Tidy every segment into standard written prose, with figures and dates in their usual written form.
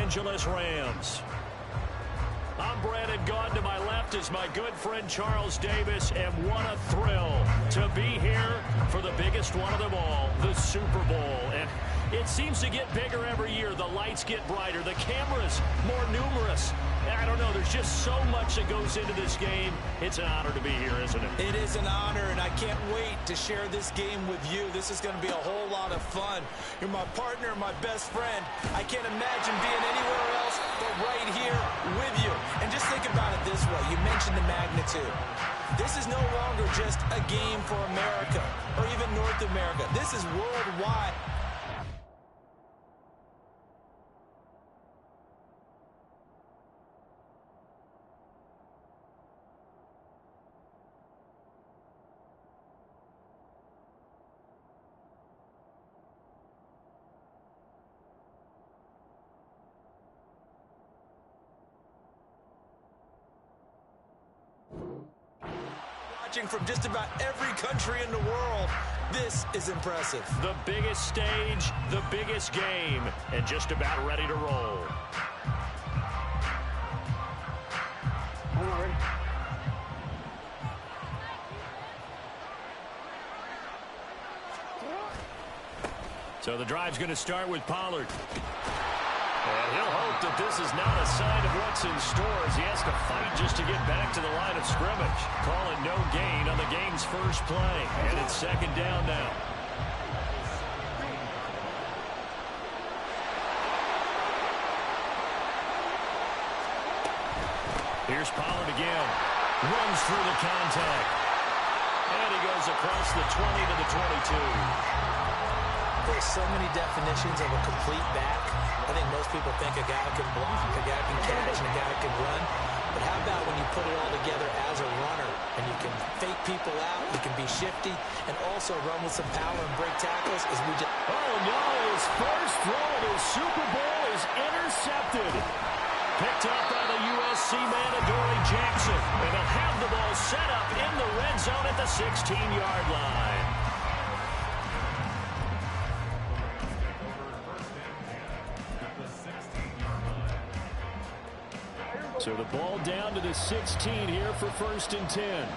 Angeles Rams. I'm Brandon Gaudin. To my left is my good friend Charles Davis, and what a thrill to be here for the biggest one of them all, the Super Bowl. And it seems to get bigger every year. The lights get brighter, the cameras more numerous. I don't know, there's just so much that goes into this game. It's an honor to be here, isn't it? It is an honor, and I can't wait to share this game with you. This is going to be a whole lot of fun. You're my partner, my best friend. I can't imagine being anywhere else but right here with you. And just think about it this way. You mentioned the magnitude. This is no longer just a game for America or even North America. This is worldwide. From just about every country in the world. This is impressive. The biggest stage, the biggest game, and just about ready to roll. So the drive's going to start with Pollard. And he'll hope that this is not a sign of what's in store as he has to fight just to get back to the line of scrimmage. Call it no gain on the game's first play. And it's second down now. Here's Pollard again. Runs through the contact. And he goes across the 20 to the 22. There's so many definitions of a complete back. I think most people think a guy can block, a guy can catch, and a guy can run. But how about when you put it all together as a runner, and you can fake people out, you can be shifty, and also run with some power and break tackles? As we just oh no, his first throw of his Super Bowl is intercepted. Picked up by the USC man, Adoree Jackson. And they'll have the ball set up in the red zone at the 16-yard line. So the ball down to the 16 here for 1st and 10.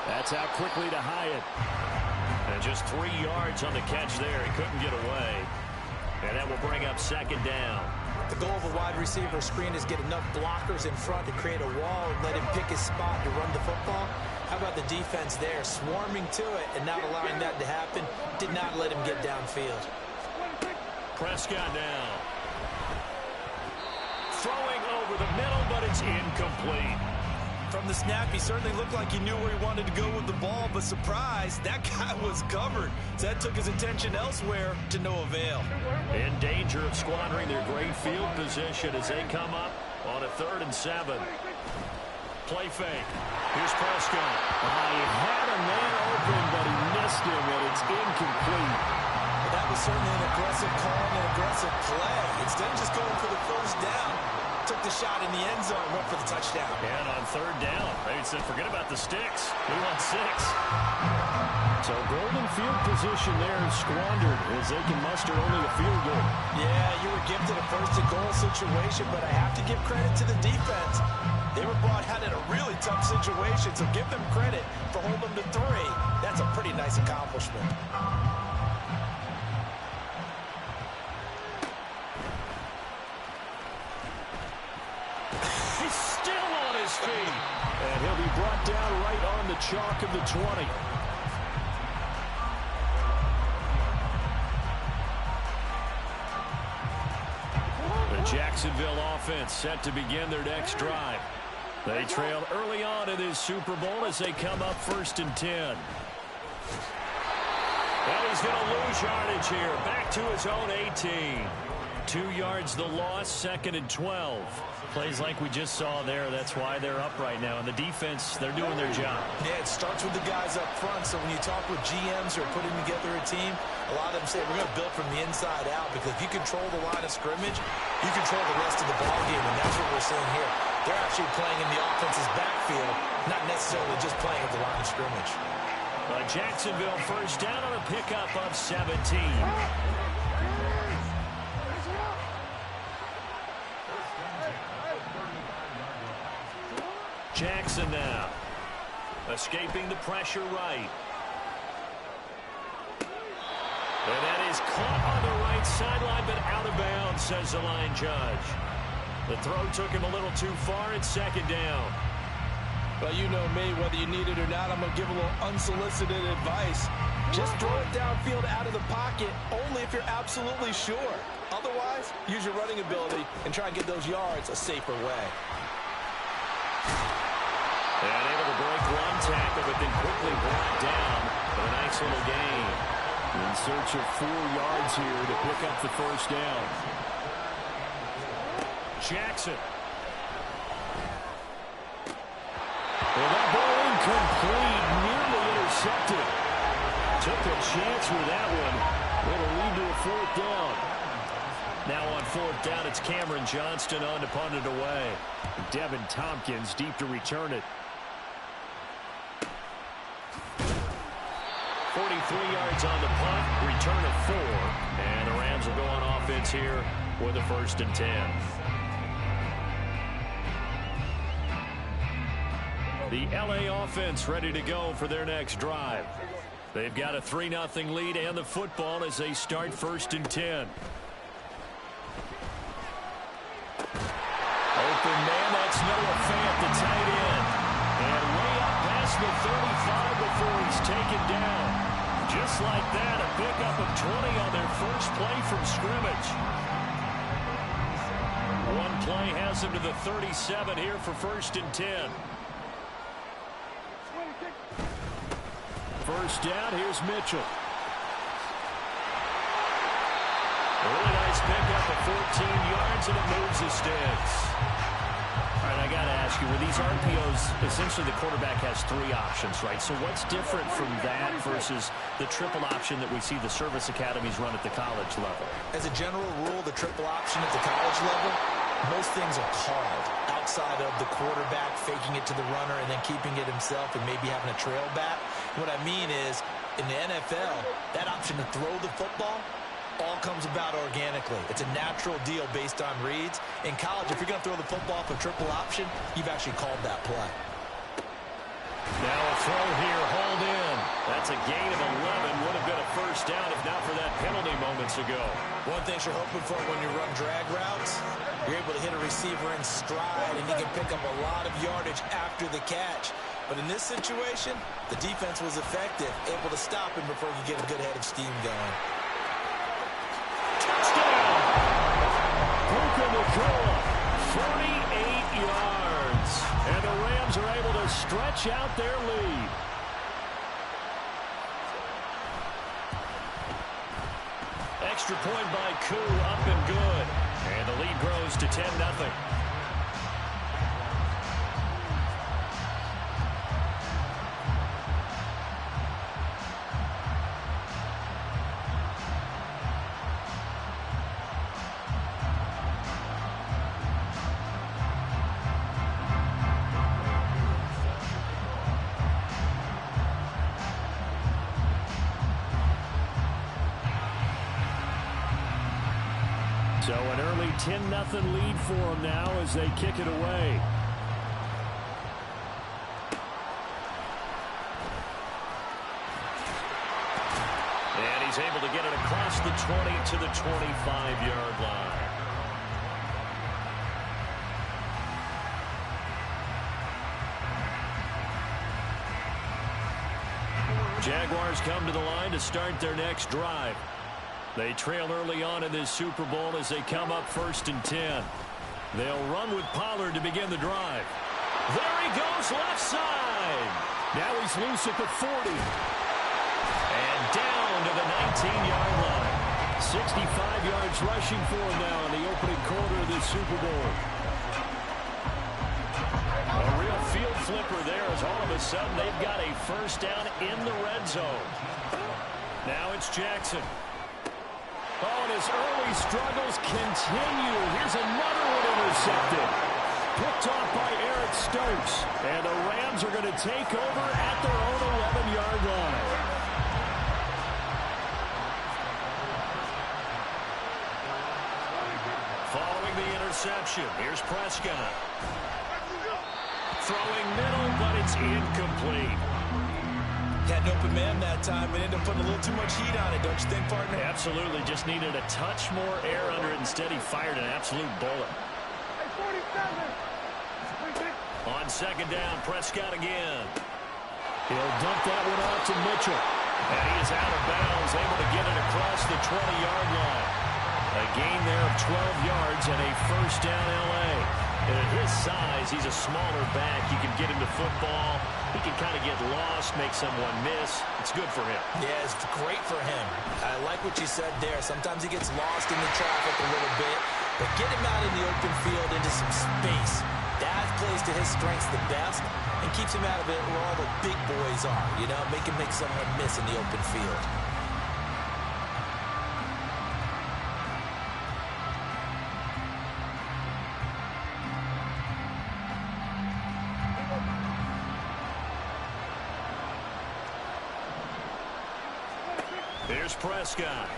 That's out quickly to Hyatt. And just 3 yards on the catch there. He couldn't get away. And that will bring up second down. The goal of a wide receiver screen is get enough blockers in front to create a wall and let him pick his spot to run the football. How about the defense there, swarming to it and not allowing that to happen? Did not let him get downfield. Prescott now. Throwing over the middle, but it's incomplete. From the snap, he certainly looked like he knew where he wanted to go with the ball, but surprise, that guy was covered. So that took his attention elsewhere to no avail. In danger of squandering their great field position as they come up on a 3rd and 7. Play fake. Here's Prescott. He had a man open, but he missed him, and it's incomplete. Well, that was certainly an aggressive call and an aggressive play. Instead of just going for the first down, took the shot in the end zone, went for the touchdown. And on 3rd down, they said, forget about the sticks. We want 6. So golden field position there is squandered as they can muster only a field goal. Yeah, you were gifted a 1st and goal situation, but I have to give credit to the defense. They were brought out in a really tough situation, so give them credit for holding them to 3. That's a pretty nice accomplishment. He's still on his feet. And he'll be brought down right on the chalk of the 20. The Jacksonville offense set to begin their next drive. They trailed early on in this Super Bowl as they come up 1st and 10. And he's going to lose yardage here. Back to his own 18. 2 yards the loss, 2nd and 12. Plays like we just saw there. That's why they're up right now. And the defense, they're doing their job. Yeah, it starts with the guys up front. So when you talk with GMs who are putting together a team, a lot of them say we're going to build from the inside out, because if you control the line of scrimmage, you control the rest of the ball game, and that's what we're seeing here. They're actually playing in the offense's backfield, not necessarily just playing at the line of scrimmage. Jacksonville first down on a pickup of 17. Jackson now. Escaping the pressure right. And that is caught on the right sideline, but out of bounds, says the line judge. The throw took him a little too far. It's second down. Well, you know me, whether you need it or not, I'm going to give a little unsolicited advice. Just throw it downfield out of the pocket, only if you're absolutely sure. Otherwise, use your running ability and try and get those yards a safer way. And able to break one tackle, but then quickly brought down. But a nice little gain. In search of 4 yards here to pick up the first down. Jackson. Well, that ball incomplete, nearly intercepted. Took a chance with that one. It'll lead to a 4th down. Now on 4th down, it's Cameron Johnston on to punt it away. Devin Tompkins deep to return it. 43 yards on the punt, return of 4. And the Rams will go on offense here with a 1st and 10. The LA offense ready to go for their next drive. They've got a 3-0 lead and the football as they start 1st and 10. Open man, that's Noah Fant, the tight end. And way up past the 35 before he's taken down. Just like that, a pickup of 20 on their first play from scrimmage. One play has them to the 37 here for 1st and 10. First down, here's Mitchell. Really nice pickup of 14 yards, and it moves the sticks. All right, I got to ask you, with these RPOs, essentially the quarterback has 3 options, right? So what's different from that versus the triple option that we see the service academies run at the college level? As a general rule, the triple option at the college level, most things are called outside of the quarterback faking it to the runner and then keeping it himself and maybe having a trail back. What I mean is, in the NFL, that option to throw the football all comes about organically. It's a natural deal based on reads. In college, if you're going to throw the football for triple option, you've actually called that play. Now a throw here, hauled in. That's a gain of 11. Would have been a first down if not for that penalty moments ago. One thing you're hoping for when you run drag routes, you're able to hit a receiver in stride, and you can pick up a lot of yardage after the catch. But in this situation, the defense was effective, able to stop him before he could get a good head of steam going. Touchdown! Puka Nacua, 48 yards. And the Rams are able to stretch out their lead. Extra point by Koo, up and good. And the lead grows to 10-0. So an early 10-0 lead for them now as they kick it away. And he's able to get it across the 20 to the 25-yard line. Jaguars come to the line to start their next drive. They trail early on in this Super Bowl as they come up 1st and 10. They'll run with Pollard to begin the drive. There he goes, left side. Now he's loose at the 40. And down to the 19-yard line. 65 yards rushing for him now in the opening quarter of this Super Bowl. A real field flipper there as all of a sudden they've got a first down in the red zone. Now it's Jackson. Oh, and his early struggles continue. Here's another one intercepted. Picked off by Eric Stokes. And the Rams are going to take over at their own 11-yard line. Following the interception, here's Prescott. Throwing middle, but it's incomplete. Had an open man that time, but ended up putting a little too much heat on it, don't you think, partner? Absolutely. Just needed a touch more air under it. Instead, he fired an absolute bullet. On second down, Prescott again. He'll dump that one off to Mitchell. And he is out of bounds, able to get it across the 20-yard line. A gain there of 12 yards and a first down L.A. And at his size, he's a smaller back. You can get him to football. He can kind of get lost, make someone miss. It's good for him. Yeah, it's great for him. I like what you said there. Sometimes he gets lost in the traffic a little bit. But get him out in the open field into some space. That plays to his strengths the best and keeps him out of it where all the big boys are. You know, make him make someone miss in the open field. Here's Prescott.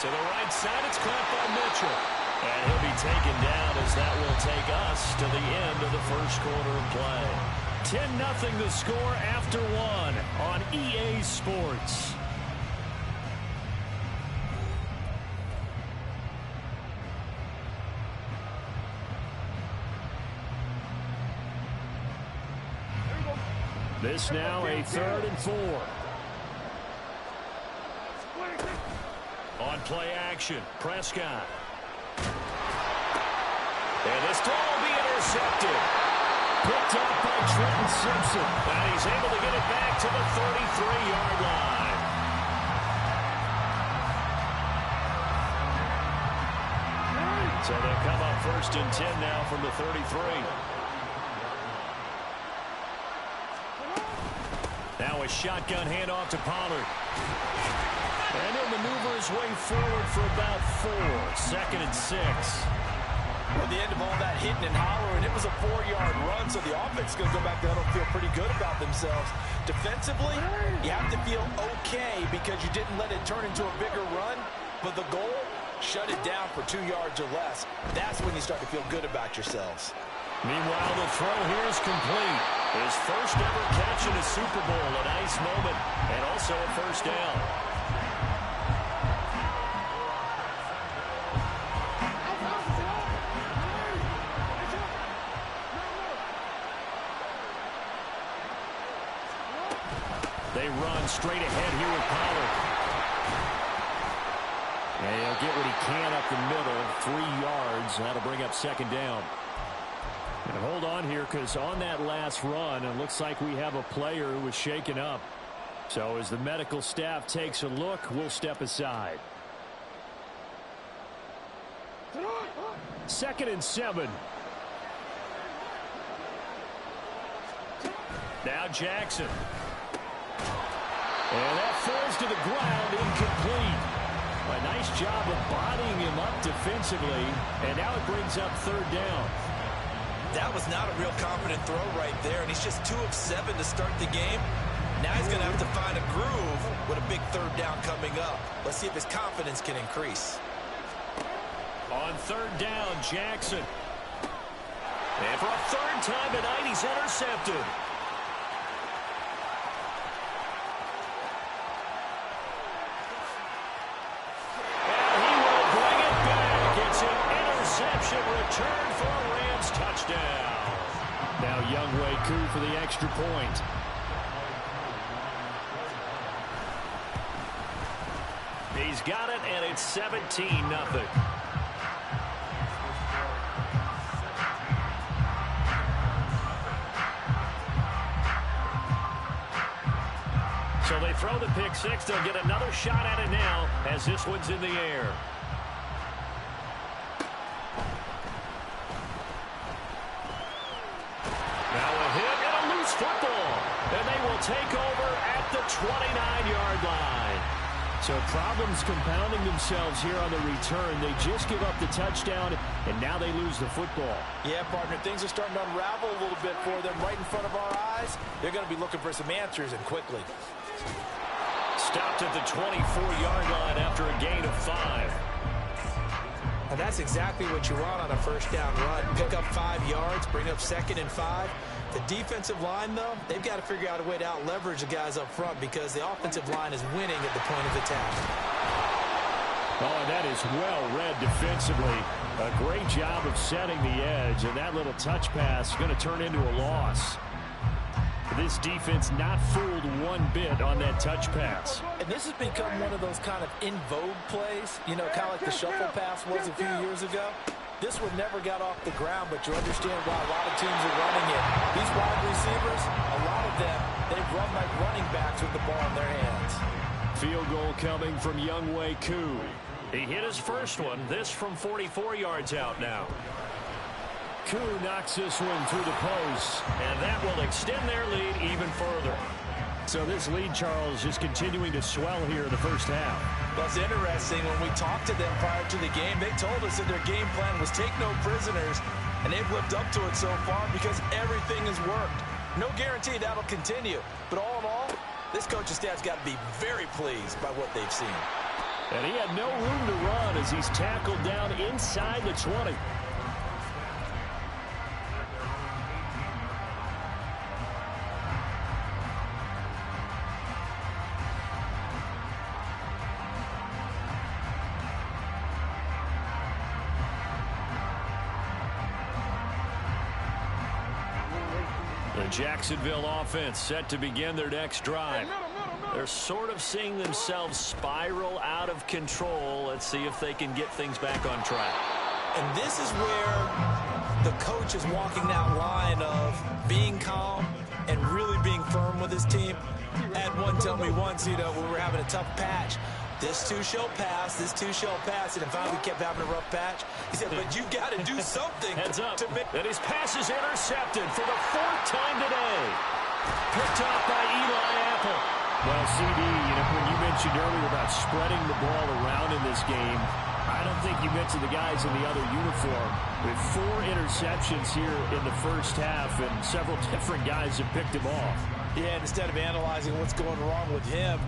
To the right side, it's caught by Mitchell. And he'll be taken down as that will take us to the end of the first quarter of play. 10-0 the score after one on EA Sports. This now a 3rd and 4. On play action, Prescott. And this throw will be intercepted. Picked up by Trenton Simpson. And he's able to get it back to the 33-yard line. So they'll come up 1st and 10 now from the 33. Now a shotgun handoff to Pollard. And he'll maneuver his way forward for about 4. 2nd and 6. At the end of all that hitting and hollering, it was a 4-yard run, so the offense is going to go back there and feel pretty good about themselves. Defensively, you have to feel okay because you didn't let it turn into a bigger run, but the goal, shut it down for 2 yards or less. That's when you start to feel good about yourselves. Meanwhile, the throw here is complete. His first ever catch in a Super Bowl, a nice moment, and also a first down. They run straight ahead here with Pollard. And he'll get what he can up the middle, 3 yards. That'll bring up 2nd down. And hold on here, because on that last run, it looks like we have a player who was shaken up. So as the medical staff takes a look, we'll step aside. 2nd and 7. Now Jackson. And that falls to the ground, incomplete. A nice job of bodying him up defensively, and now it brings up 3rd down. That was not a real confident throw right there, and he's just 2 of 7 to start the game. Now he's going to have to find a groove with a big 3rd down coming up. Let's see if his confidence can increase. On 3rd down, Jackson. And for a 3rd time tonight, he's intercepted. Return for a Rams touchdown. Now Younghoe Koo for the extra point. He's got it, and it's 17-0. So they throw the pick six. They'll get another shot at it now as this one's in the air. Football, and they will take over at the 29-yard line. So problems compounding themselves here on the return. They just give up the touchdown, and now they lose the football. Yeah, partner, things are starting to unravel a little bit for them right in front of our eyes. They're going to be looking for some answers, and quickly. Stopped at the 24-yard line after a gain of 5. And that's exactly what you want on a first down run. Pick up 5 yards, bring up 2nd and 5. The defensive line, though, they've got to figure out a way to out-leverage the guys up front because the offensive line is winning at the point of attack. Oh, that is well read defensively. A great job of setting the edge, and that little touch pass is going to turn into a loss. This defense not fooled one bit on that touch pass. And this has become one of those kind of in vogue plays, you know, kind of like the shuffle pass was a few years ago. This one never got off the ground, but you understand why a lot of teams are running it. These wide receivers, a lot of them, they run like running backs with the ball in their hands. Field goal coming from Younghoe Koo. He hit his first one, this from 44 yards out now. Koo knocks this one through the post, and that will extend their lead even further. So this lead, Charles, just continuing to swell here in the first half. Well, it's interesting. When we talked to them prior to the game, they told us that their game plan was take no prisoners, and they've lived up to it so far because everything has worked. No guarantee that'll continue, but all in all, this coaching staff's got to be very pleased by what they've seen. And he had no room to run as he's tackled down inside the 20. The Jacksonville offense set to begin their next drive. They're sort of seeing themselves spiral out of control. Let's see if they can get things back on track. And this is where the coach is walking that line of being calm and really being firm with his team. I had one tell me once, you know, when we were having a tough patch, this too shall pass, this too shall pass, and finally we kept having a rough patch. He said, but you got to do something. Heads up. To make and his pass is intercepted for the 4th time today. Picked off by Eli Apple. Well, CD, you know, when you mentioned earlier about spreading the ball around in this game, I don't think you mentioned the guys in the other uniform. With 4 interceptions here in the first half, and several different guys have picked him off. Yeah, and instead of analyzing what's going wrong with him,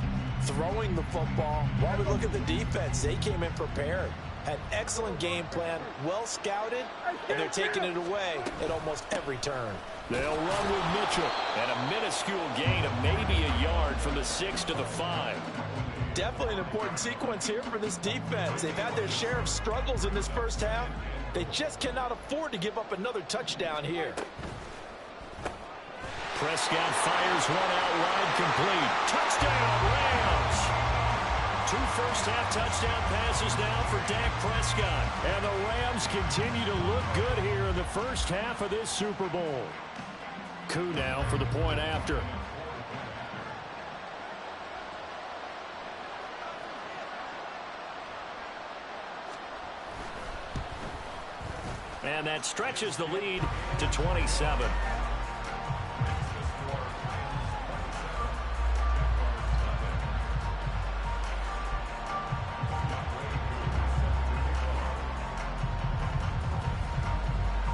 throwing the football, while we look at the defense, they came in prepared. Had excellent game plan, well scouted, and they're taking it away at almost every turn. They'll run with Mitchell, and a minuscule gain of maybe a yard from the 6 to the 5. Definitely an important sequence here for this defense. They've had their share of struggles in this first half. They just cannot afford to give up another touchdown here. Prescott fires one out wide, complete. Touchdown, Rams! 2 first-half touchdown passes now for Dak Prescott. And the Rams continue to look good here in the first half of this Super Bowl. Koo now for the point after. And that stretches the lead to 27.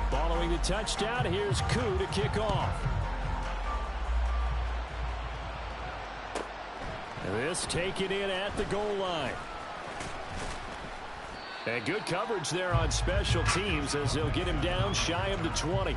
Following the touchdown, here's Koo to kick off. This taken in at the goal line. And good coverage there on special teams as they'll get him down shy of the 20.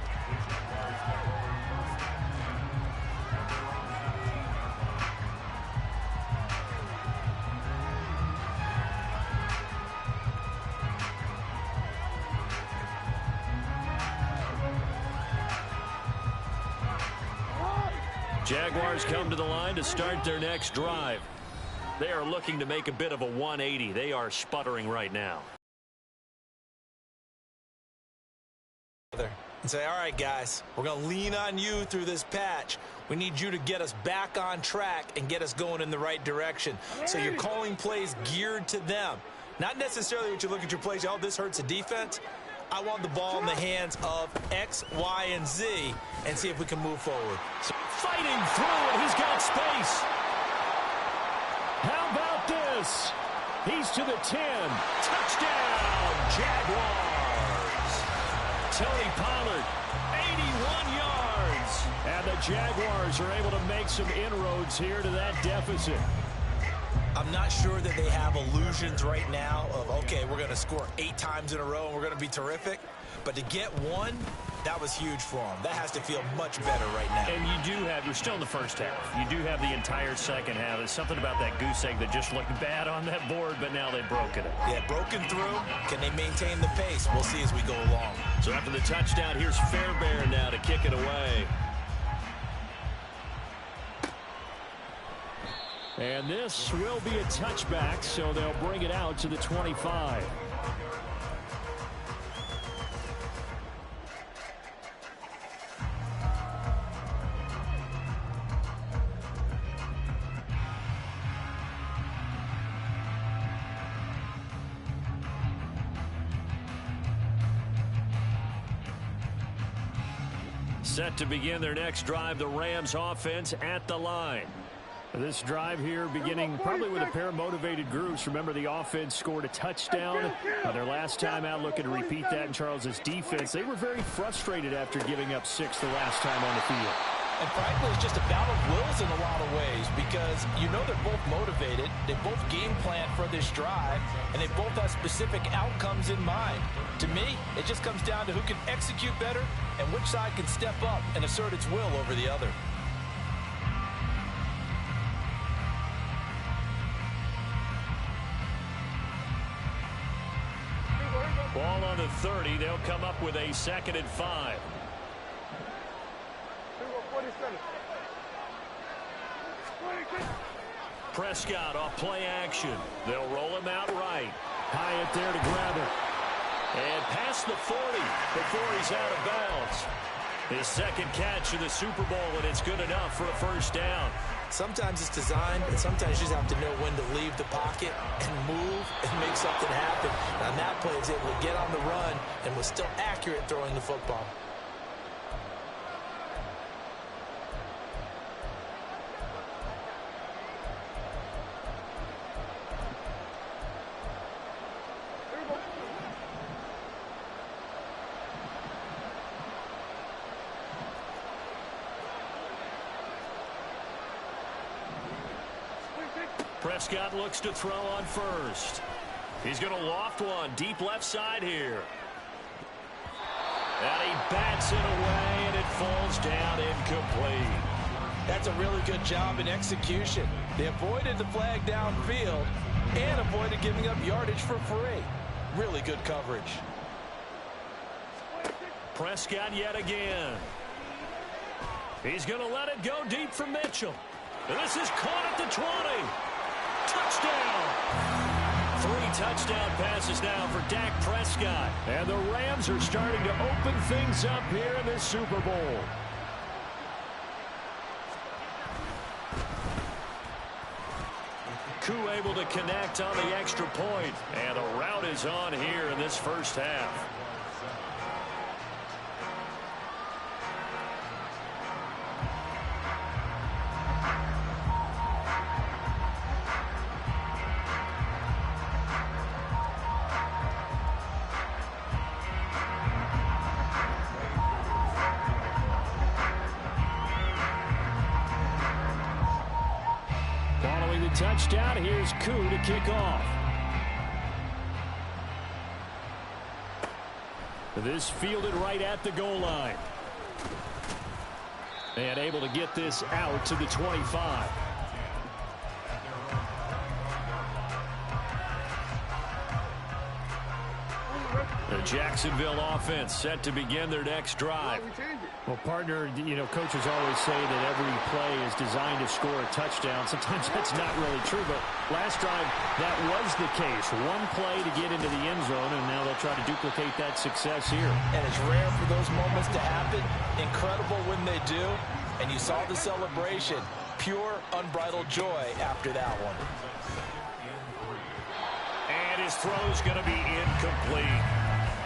Jaguars come to the line to start their next drive. They are looking to make a bit of a 180. They are sputtering right now. And say, all right, guys, we're going to lean on you through this patch. We need you to get us back on track and get us going in the right direction. So you're calling plays geared to them. Not necessarily what you look at your plays, oh, this hurts the defense. I want the ball in the hands of X, Y, and Z and see if we can move forward. Fighting through, and he's got space. How about this? Davis. He's to the 10. Touchdown, Jaguars. Tony Pollard, 81 yards. And the Jaguars are able to make some inroads here to that deficit. I'm not sure that they have illusions right now of, okay, we're going to score 8 times in a row and we're going to be terrific. But to get one, that was huge for them. That has to feel much better right now. And you're still in the first half. You do have the entire second half. There's something about that goose egg that just looked bad on that board, but now they've broken it. Yeah, broken through. Can they maintain the pace? We'll see as we go along. So after the touchdown, here's Fairbairn now to kick it away. And this will be a touchback, so they'll bring it out to the 25. Set to begin their next drive, the Rams offense at the line. This drive here beginning probably with a pair of motivated groups. Remember, the offense scored a touchdown. Their last time out, looking to repeat that in Charles' defense. They were very frustrated after giving up 6 the last time on the field. And frankly, it's just a battle of wills in a lot of ways because you know they're both motivated. They both game plan for this drive, and they both have specific outcomes in mind. To me, it just comes down to who can execute better and which side can step up and assert its will over the other. Ball on the 30. They'll come up with a 2nd and 5. Prescott off play action. They'll roll him out right. Hyatt there to grab it. And past the 40 before he's out of bounds. His 2nd catch in the Super Bowl, and it's good enough for a first down. Sometimes it's designed, and sometimes you just have to know when to leave the pocket and move and make something happen. And on that play, he's able to get on the run and was still accurate throwing the football. Prescott looks to throw on first. He's going to loft one deep left side here. And he bats it away, and it falls down incomplete. That's a really good job in execution. They avoided the flag downfield and avoided giving up yardage for free. Really good coverage. Prescott yet again. He's going to let it go deep for Mitchell. And this is caught at the 20. Touchdown! 3 touchdown passes now for Dak Prescott. And the Rams are starting to open things up here in this Super Bowl. Koo able to connect on the extra point. And the route is on here in this first half. Touchdown. Here's Koo to kick off. This fielded right at the goal line. And able to get this out to the 25. The Jacksonville offense set to begin their next drive. Well, partner, coaches always say that every play is designed to score a touchdown. Sometimes that's not really true, but last drive, that was the case. One play to get into the end zone, and now they'll try to duplicate that success here. And it's rare for those moments to happen. Incredible when they do. And you saw the celebration. Pure, unbridled joy after that one. And his throw's going to be incomplete.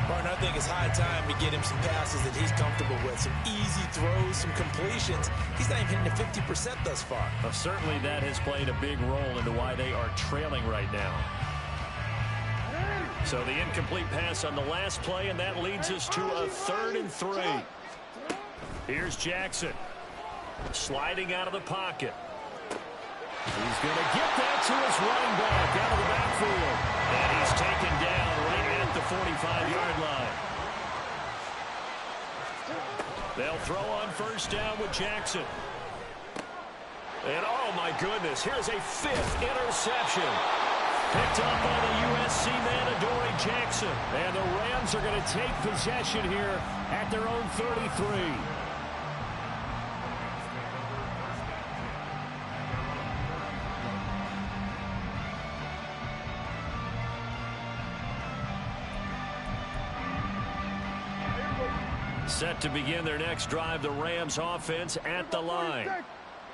Martin, I think it's high time to get him some passes that he's comfortable with. Some easy throws, some completions. He's not even hitting the 50% thus far. Well, certainly that has played a big role into why they are trailing right now. So the incomplete pass on the last play, and that leads us to a 3rd and 3. Here's Jackson. Sliding out of the pocket. He's going to get that to his running back out of the backfield. And he's taken down right at the 45-yard line. They'll throw on 1st down with Jackson. And oh my goodness, here's a 5th interception. Picked up by the USC man, Adoree Jackson. And the Rams are going to take possession here at their own 33. Set to begin their next drive, the Rams offense at the line.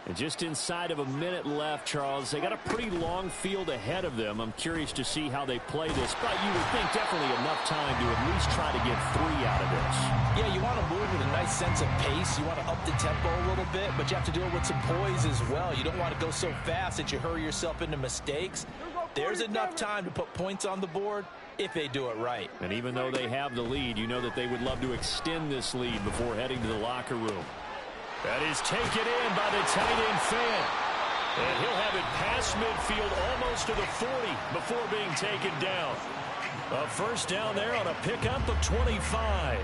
And just inside of a minute left, Charles, they got a pretty long field ahead of them. I'm curious to see how they play this, but you would think definitely enough time to at least try to get 3 out of this. Yeah, you want to move with a nice sense of pace. You want to up the tempo a little bit, but you have to do it with some poise as well. You don't want to go so fast that you hurry yourself into mistakes. There's enough time to put points on the board if they do it right. And even though they have the lead, you know that they would love to extend this lead before heading to the locker room. That is taken in by the tight end Fant. And he'll have it past midfield almost to the 40 before being taken down. A 1st down there on a pickup of 25.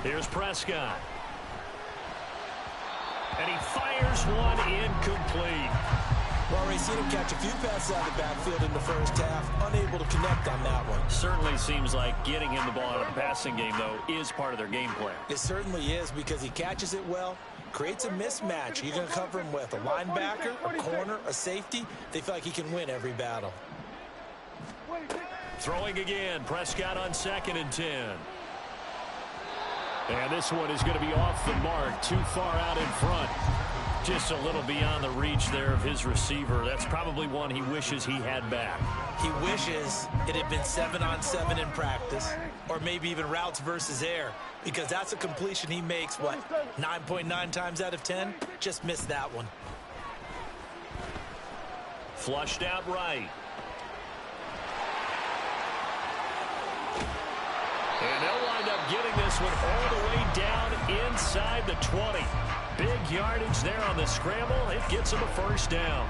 Here's Prescott. And he fires one incomplete. Well, already seen him catch a few passes out of the backfield in the 1st half. Unable to connect on that one. Certainly seems like getting him the ball out of the passing game, though, is part of their game plan. It certainly is, because he catches it well, creates a mismatch. You're going to cover him with a linebacker, a corner, a safety. They feel like he can win every battle. Throwing again. Prescott on 2nd and 10. And this one is going to be off the mark, too far out in front. Just a little beyond the reach there of his receiver. That's probably one he wishes he had back. He wishes it had been 7-on-7 in practice, or maybe even routes versus air, because that's a completion he makes, what, 9.9 times out of 10? Just missed that one. Flushed out right. And they'll wind up getting this one all the way down inside the 20. Big yardage there on the scramble. It gets him a 1st down.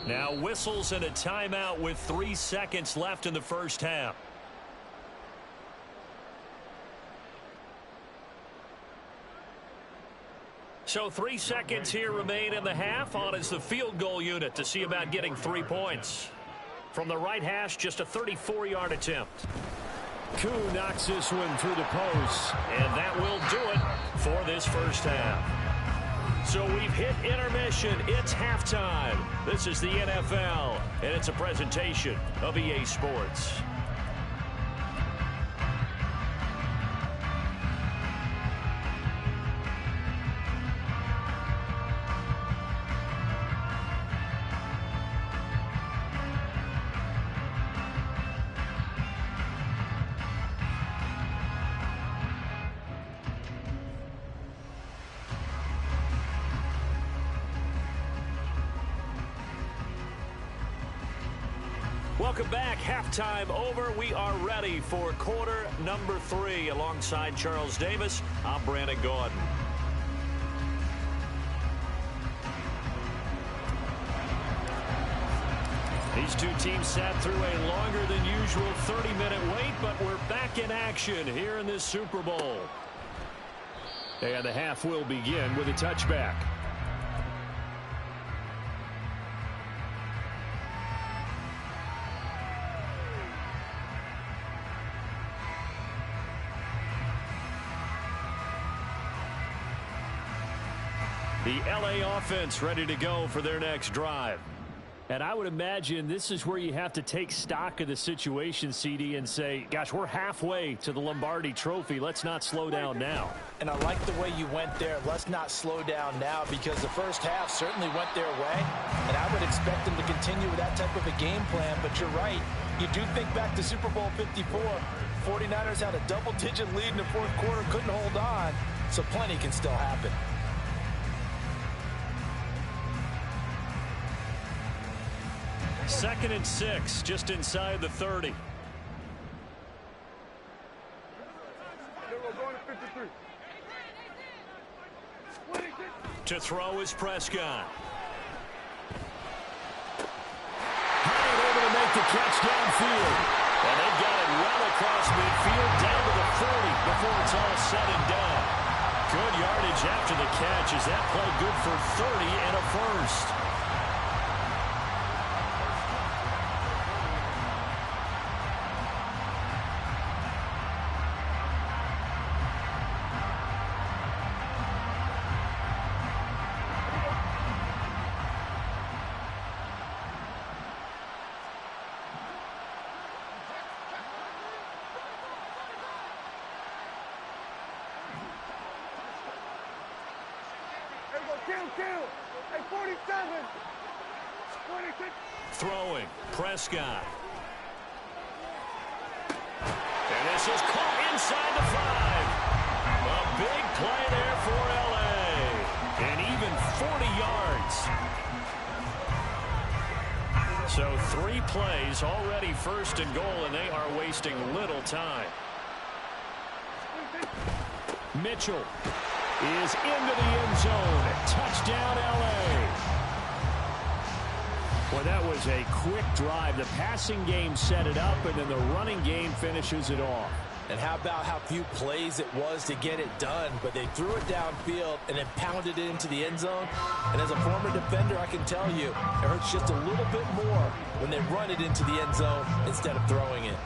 Now whistles and a timeout with 3 seconds left in the 1st half. So 3 seconds here remain in the half. On is the field goal unit to see about getting 3 points. From the right hash, just a 34-yard attempt. Koo knocks this one through the post, and that will do it for this 1st half. So we've hit intermission. It's halftime. This is the NFL, and it's a presentation of EA Sports. Welcome back. Halftime over. We are ready for quarter number 3. Alongside Charles Davis, I'm Brandon Gaudin. These two teams sat through a longer than usual 30-minute wait, but we're back in action here in this Super Bowl. And the half will begin with a touchback. The LA offense ready to go for their next drive. And I would imagine this is where you have to take stock of the situation, CD, and say, gosh, we're halfway to the Lombardi Trophy. Let's not slow down now. And I like the way you went there. Let's not slow down now, because the first half certainly went their way. And I would expect them to continue with that type of a game plan. But you're right. You do think back to Super Bowl 54. 49ers had a double-digit lead in the fourth quarter, couldn't hold on. So plenty can still happen. Second and 6, just inside the 30. To throw is Prescott. Hurried over to make the catch downfield. And they've got it well across midfield down to the 40 before it's all said and done. Good yardage after the catch. Is that play good for 30 and a first? Hey, 47. 26. Throwing, Prescott. And this is caught inside the 5. A big play there for LA. And even 40 yards. So 3 plays, already first and goal, and they are wasting little time. Mitchell is into the end zone. Touchdown, LA. Well, that was a quick drive. The passing game set it up, and then the running game finishes it off. And how about how few plays it was to get it done, but they threw it downfield and then pounded it into the end zone. And as a former defender, I can tell you, it hurts just a little bit more when they run it into the end zone instead of throwing it.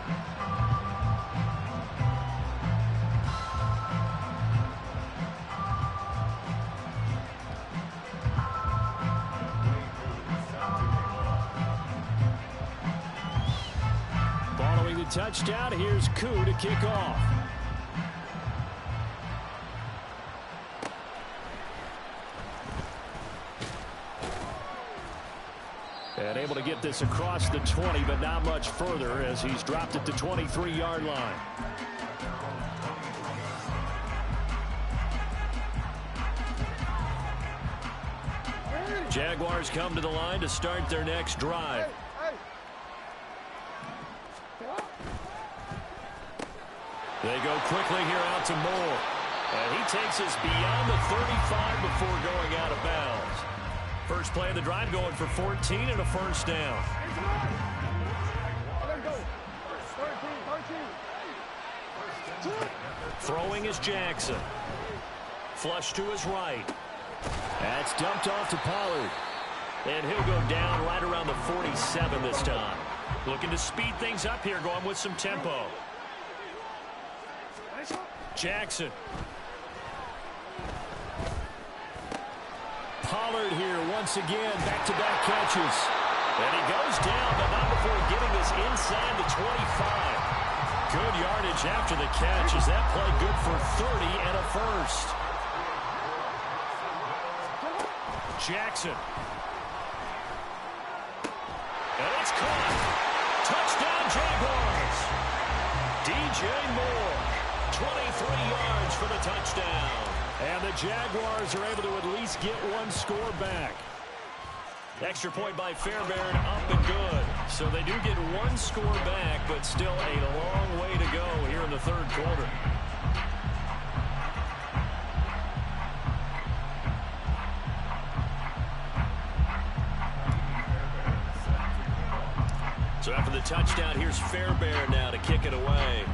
Touchdown. Here's Koo to kick off. And able to get this across the 20, but not much further as he's dropped it to 23-yard line. Jaguars come to the line to start their next drive. They go quickly here out to Moore. And he takes us beyond the 35 before going out of bounds. First play of the drive going for 14 and a first down. Throwing is Jackson. Flush to his right. That's dumped off to Pollard. And he'll go down right around the 47 this time. Looking to speed things up here, going with some tempo. Jackson. Pollard here once again, back-to-back catches. And he goes down, but not before getting this inside the 25. Good yardage after the catch. Is that play good for 30 and a first? Jackson. And it's caught. Touchdown, Jaguars. DJ Moore. 23 yards for the touchdown. And the Jaguars are able to at least get one score back. Extra point by Fairbairn, up and good. So they do get one score back, but still a long way to go here in the third quarter. So after the touchdown, here's Fairbairn now to kick it away.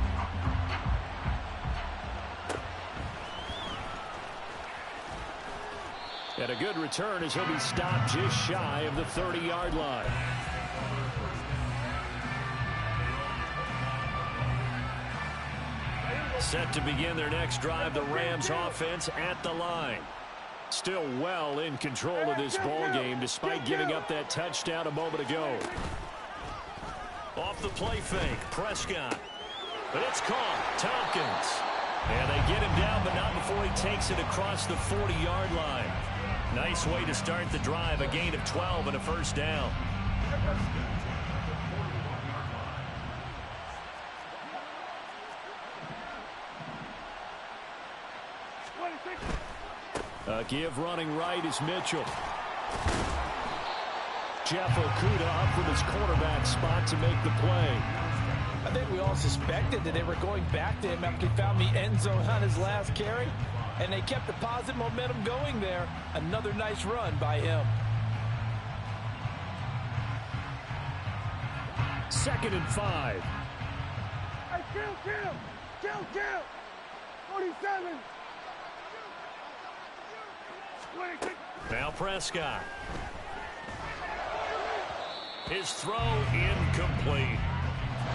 And a good return as he'll be stopped just shy of the 30-yard line. Set to begin their next drive, the Rams offense at the line. Still well in control of this ball game despite giving up that touchdown a moment ago. Off the play fake, Prescott. But it's caught, Tompkins. And they get him down, but not before he takes it across the 40-yard line. Nice way to start the drive, a gain of 12 and a first down. Give running right is Mitchell. Jeff Okudah up from his quarterback spot to make the play. I think we all suspected that they were going back to him after he found the end zone on his last carry, and they kept the positive momentum going there. Another nice run by him. 2nd and 5. Hey, kill! 47. 26. Now Prescott. His throw incomplete.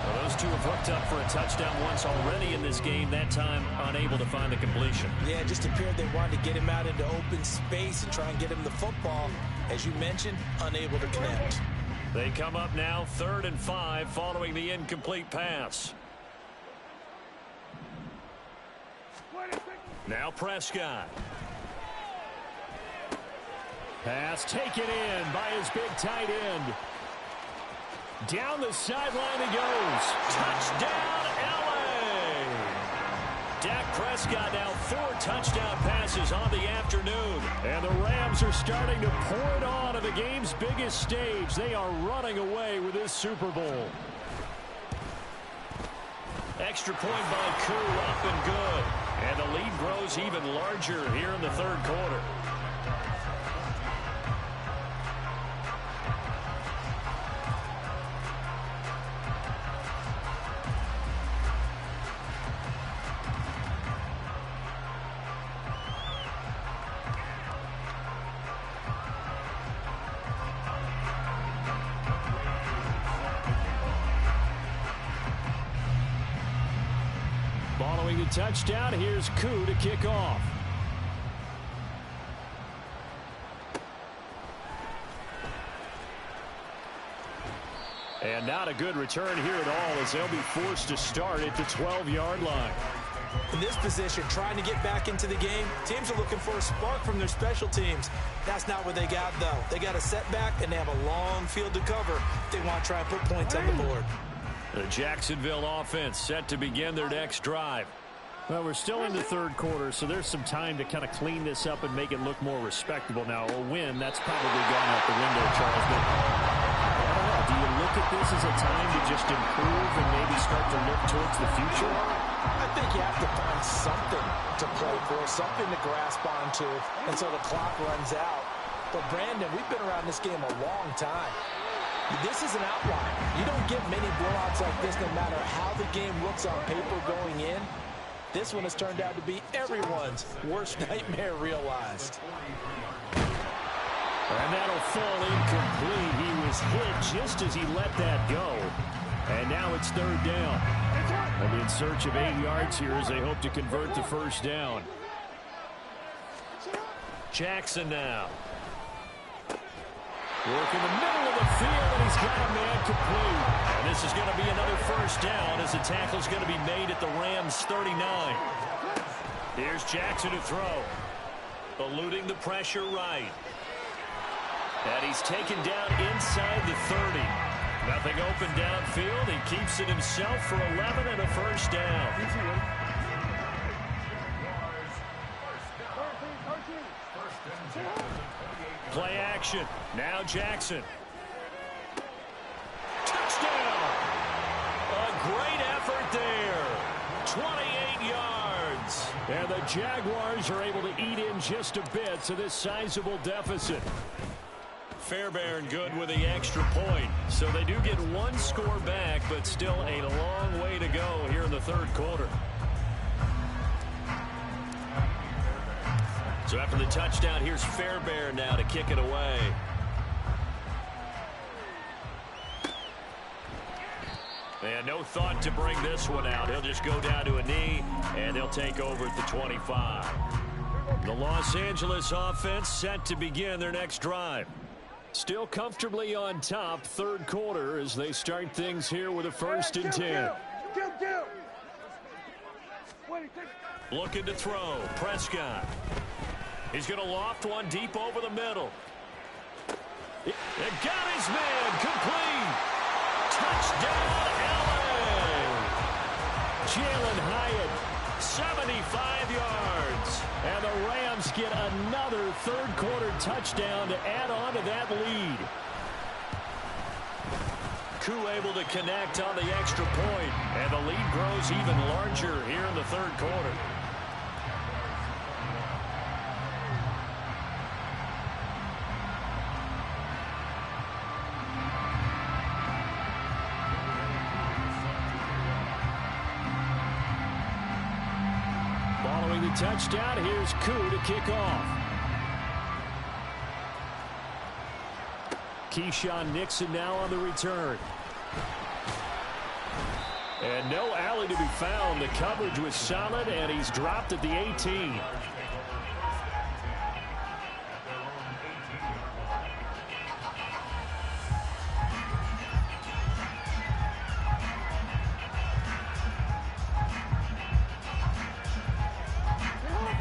Well, those two have hooked up for a touchdown once already in this game, that time unable to find the completion. Yeah, it just appeared they wanted to get him out into open space and try and get him the football. As you mentioned, unable to connect. They come up now 3rd and 5 following the incomplete pass. 26. Now Prescott. Pass taken in by his big tight end. Down the sideline he goes. Touchdown, L.A. Dak Prescott now 4 touchdown passes on the afternoon. And the Rams are starting to pour it on the game's biggest stage. They are running away with this Super Bowl. Extra point by Koo, up and good. And the lead grows even larger here in the 3rd quarter. Following the touchdown, here's Koo to kick off. And not a good return here at all as they'll be forced to start at the 12-yard line. In this position, trying to get back into the game, teams are looking for a spark from their special teams. That's not what they got, though. They got a setback, and they have a long field to cover if they want to try and put points on the board. The Jacksonville offense set to begin their next drive. Well, we're still in the 3rd quarter, so there's some time to kind of clean this up and make it look more respectable. Now, a win, that's probably gone out the window, Charles. But I don't know, do you look at this as a time to just improve and maybe start to look towards the future? I think you have to find something to play for, something to grasp onto until the clock runs out. But, Brandon, we've been around this game a long time. This is an outlier. You don't get many blowouts like this no matter how the game looks on paper going in. This one has turned out to be everyone's worst nightmare realized. And that'll fall incomplete. He was hit just as he let that go. And now it's 3rd down. And in search of 8 yards here as they hope to convert the first down. Jackson now. Work in the middle of the field, and he's got a man complete. And this is going to be another first down as the tackle's going to be made at the Rams' 39. Here's Jackson to throw. Eluding the pressure right. And he's taken down inside the 30. Nothing open downfield. He keeps it himself for 11 and a first down. Play action. Now Jackson. Touchdown! A great effort there. 28 yards. And the Jaguars are able to eat in just a bit to this sizable deficit. Fairbairn good with the extra point. So they do get 1 score back, but still a long way to go here in the 3rd quarter. So after the touchdown, here's Fairbairn now to kick it away. And no thought to bring this one out. He'll just go down to a knee, and they'll take over at the 25. The Los Angeles offense set to begin their next drive. Still comfortably on top, third quarter, as they start things here with a 1st and 10. Looking to throw. Prescott. He's going to loft one deep over the middle. It got his man. Complete. Touchdown, LA. Jalen Hyatt, 75 yards. And the Rams get another third quarter touchdown to add on to that lead. Koo able to connect on the extra point, and the lead grows even larger here in the third quarter. Following the touchdown, here's Koo to kick off. Keyshawn Nixon now on the return. And no alley to be found. The coverage was solid, and he's dropped at the 18.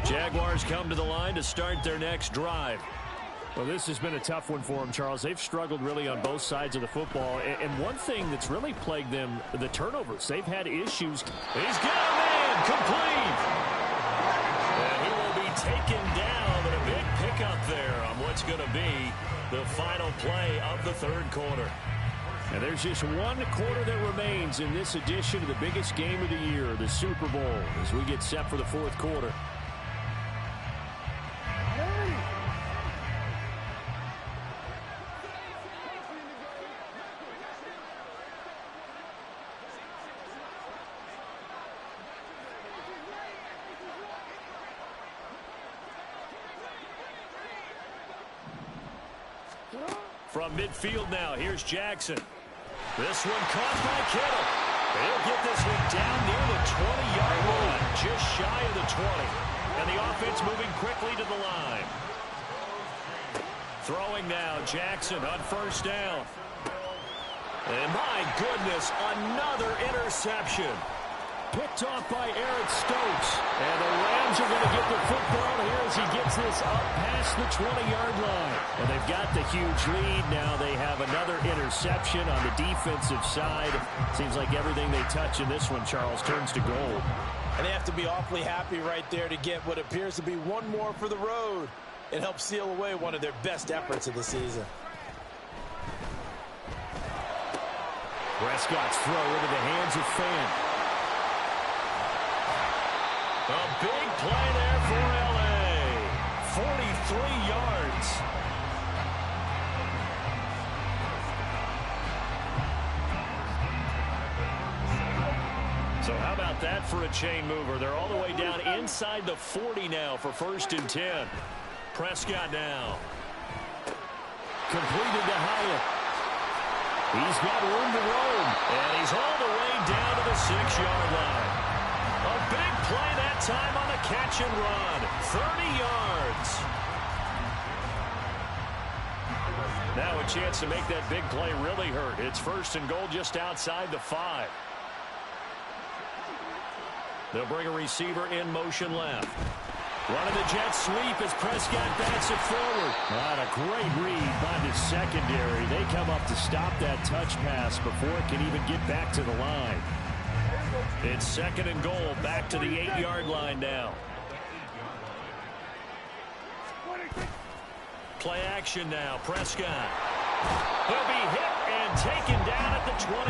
Jaguars come to the line to start their next drive. Well, this has been a tough one for them, Charles. They've struggled really on both sides of the football. And one thing that's really plagued them, the turnovers. They've had issues. He's got a man complete. And he will be taken down, but a big pickup there on what's going to be the final play of the third quarter. And there's just one quarter that remains in this edition of the biggest game of the year, the Super Bowl, as we get set for the fourth quarter. From midfield now, here's Jackson. This one caught by Kittle. They'll get this one down near the 20-yard line, just shy of the 20. And the offense moving quickly to the line. Throwing now, Jackson on first down. And my goodness, another interception. Picked off by Eric Stokes. And the Rams are going to get the football here as he gets this up past the 20-yard line. And they've got the huge lead. Now they have another interception on the defensive side. Seems like everything they touch in this one, Charles, turns to gold. And they have to be awfully happy right there to get what appears to be one more for the road. It helps seal away one of their best efforts of the season. Prescott's throw into the hands of Fant. A big play there for LA. 43 yards. So how about that for a chain mover? They're all the way down inside the 40 now for 1st and 10. Prescott now. Completed to Hyatt. He's got room to roam. And he's all the way down to the 6-yard line. A big play that time on the catch and run. 30 yards. Now a chance to make that big play really hurt. It's 1st and goal just outside the 5. They'll bring a receiver in motion left. Running the jet sweep as Prescott bats it forward. Not a great read by the secondary. They come up to stop that touch pass before it can even get back to the line. It's 2nd and goal, back to the 8-yard line now. Play action now, Prescott. He'll be hit and taken down at the 21.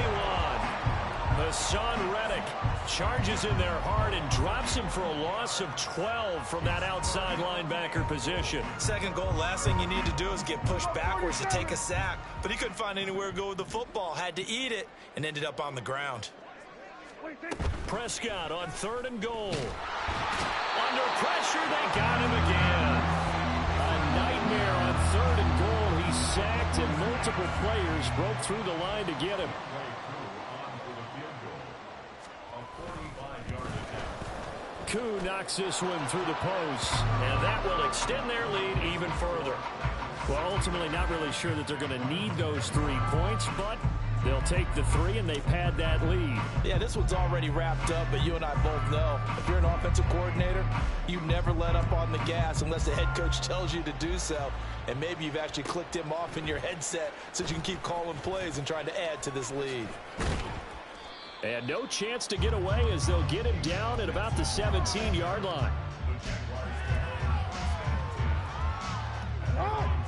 Hassan Reddick charges in there hard and drops him for a loss of 12 from that outside linebacker position. 2nd goal, last thing you need to do is get pushed backwards to take a sack. But he couldn't find anywhere to go with the football, had to eat it, and ended up on the ground. Prescott on 3rd and goal. Under pressure, they got him again. A nightmare on 3rd and goal. He's sacked, and multiple players broke through the line to get him. Koo knocks this one through the post. And that will extend their lead even further. Well, ultimately not really sure that they're going to need those 3 points, but they'll take the 3 and they pad that lead. Yeah, this one's already wrapped up, but you and I both know if you're an offensive coordinator, you never let up on the gas unless the head coach tells you to do so. And maybe you've actually clicked him off in your headset so you can keep calling plays and trying to add to this lead. And no chance to get away as they'll get him down at about the 17-yard line.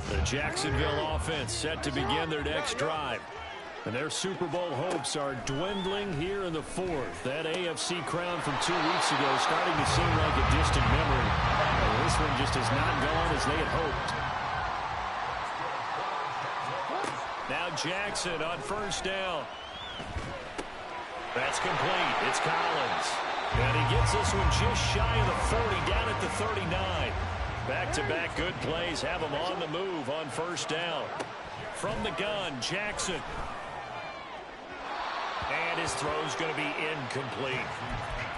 The Jacksonville offense set to begin their next drive. And their Super Bowl hopes are dwindling here in the 4th. That AFC crown from 2 weeks ago starting to seem like a distant memory. And this one just has not gone as they had hoped. Now Jackson on first down. That's complete. It's Collins. And he gets this one just shy of the 40, down at the 39. Back-to-back good plays have him on the move on first down. From the gun, Jackson. And his throw's going to be incomplete.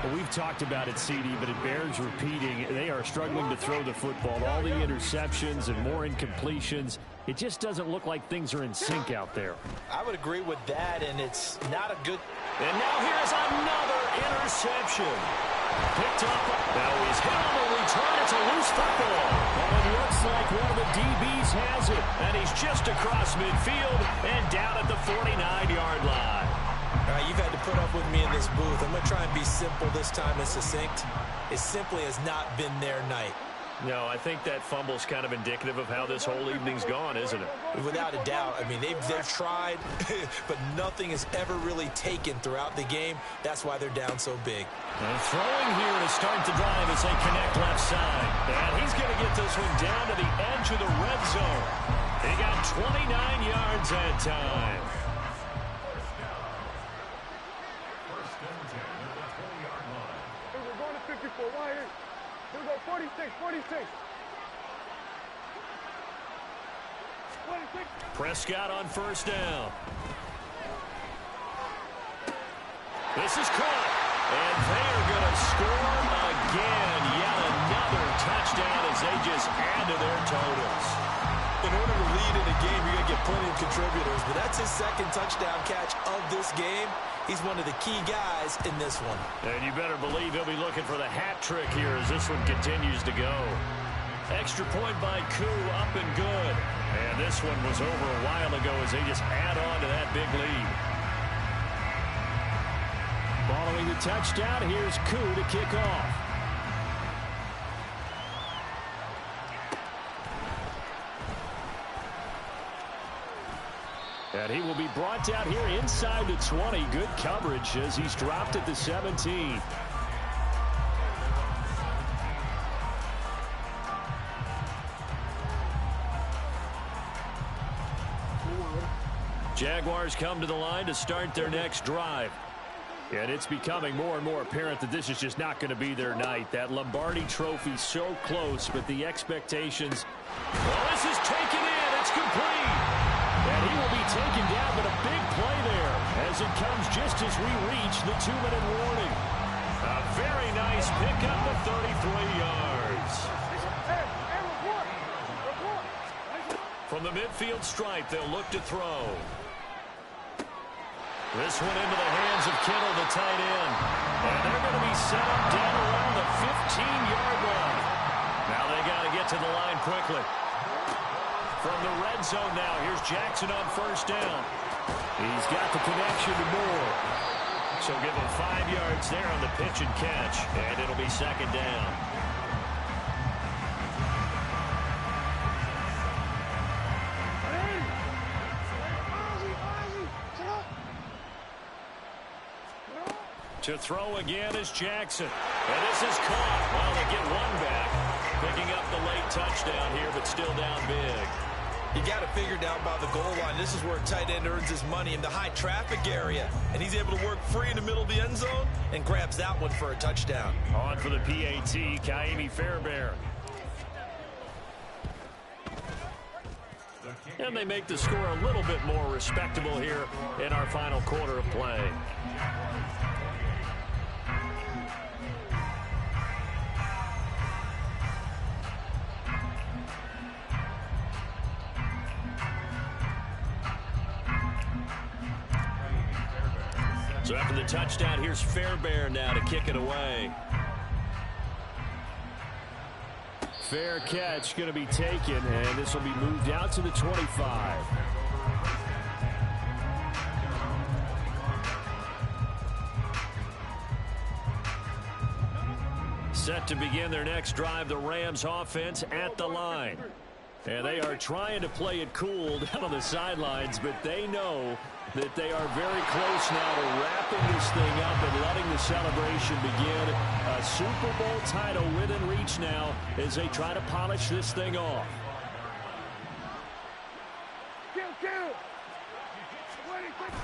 Well, we've talked about it, CD, but it bears repeating. They are struggling to throw the football. All the interceptions and more incompletions. It just doesn't look like things are in sync out there. I would agree with that, and it's not a good... And now here's another interception. Picked up. Now he's hit on the return. It's a loose football. And it looks like one of the DBs has it. And he's just across midfield and down at the 49-yard line. All right, you've had to put up with me in this booth. I'm going to try and be simple this time and succinct. It simply has not been their night. No, I think that fumble's kind of indicative of how this whole evening's gone, isn't it? Without a doubt. I mean, they've tried, but nothing has ever really taken throughout the game. That's why they're down so big. And throwing here to start the drive as they connect left side. And he's going to get this one down to the edge of the red zone. He got 29 yards that time. We're going to 54. Why here? Here we go. 46. 46. 26. Prescott on first down. This is caught. And they are going to score again. Yet another touchdown as they just add to their totals. In order to lead in a game, you're going to get plenty of contributors, but that's his second touchdown catch of this game. He's one of the key guys in this one. And you better believe he'll be looking for the hat trick here as this one continues to go. Extra point by Koo, up and good. And this one was over a while ago as they just add on to that big lead. Following the touchdown, here's Koo to kick off. And he will be brought down here inside the 20. Good coverage as he's dropped at the 17. Jaguars come to the line to start their next drive. And it's becoming more and more apparent that this is just not going to be their night. That Lombardi trophy so close, but the expectations. Well, this is taken in. It's complete. And he will be taken down, but a big play there as it comes just as we reach the 2-minute warning. A very nice pickup of 33 yards. From the midfield stripe, they'll look to throw. This one into the hands of Kittle, the tight end. And they're going to be set up down around the 15-yard line. Now they got to get to the line quickly. From the red zone now, here's Jackson on first down. He's got the connection to Moore. So give him 5 yards there on the pitch and catch, and it'll be second down. To throw again is Jackson. And this is caught. Well, they get one back. Picking up the late touchdown here, but still down big. You got to figure down by the goal line. This is where a tight end earns his money in the high traffic area. And he's able to work free in the middle of the end zone and grabs that one for a touchdown. On for the PAT, Ka'imi Fairbairn. And they make the score a little bit more respectable here in our final quarter of play. So after the touchdown, here's Fairbairn now to kick it away. Fair catch going to be taken, and this will be moved out to the 25. Set to begin their next drive, the Rams offense at the line. And they are trying to play it cool down on the sidelines, but they know that they are very close now to wrapping this thing up and letting the celebration begin. A Super Bowl title within reach now as they try to polish this thing off.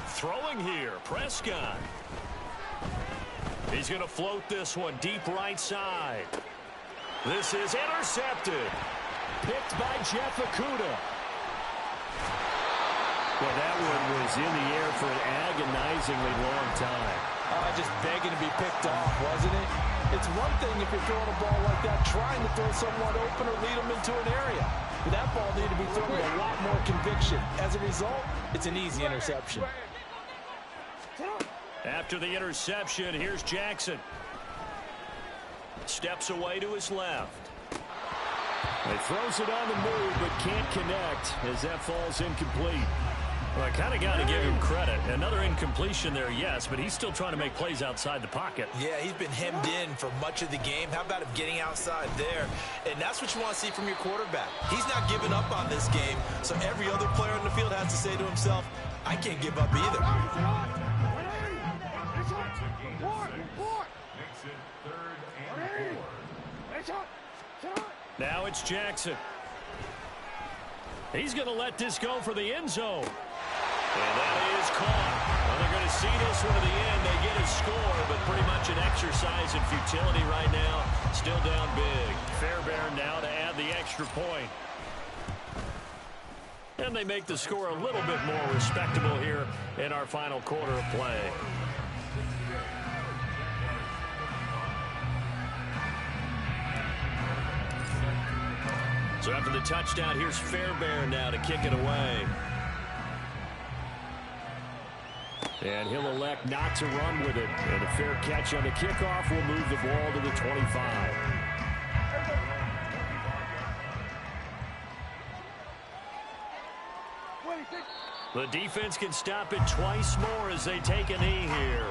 Throwing here, Prescott. He's going to float this one deep right side. This is intercepted. Picked by Jeff Okudah. Well, that one was in the air for an agonizingly long time. Just begging to be picked off, wasn't it? It's one thing if you're throwing a ball like that, trying to throw someone open or lead them into an area. But that ball needed to be thrown with a lot more conviction. As a result, it's an easy interception. After the interception, here's Jackson. Steps away to his left. He throws it on the move, but can't connect as that falls incomplete. Well, I kind of got to give him credit. Another incompletion there, yes, but he's still trying to make plays outside the pocket. Yeah, he's been hemmed in for much of the game. How about him getting outside there? And that's what you want to see from your quarterback. He's not giving up on this game, so every other player on the field has to say to himself, I can't give up either. Now it's Jackson. He's going to let this go for the end zone. And that is caught. Well, they're going to see this one to the end. They get a score, but pretty much an exercise in futility right now. Still down big. Fairbairn now to add the extra point. And they make the score a little bit more respectable here in our final quarter of play. So after the touchdown, here's Fairbairn now to kick it away. And he'll elect not to run with it. And a fair catch on the kickoff will move the ball to the 25. The defense can stop it twice more as they take a knee here.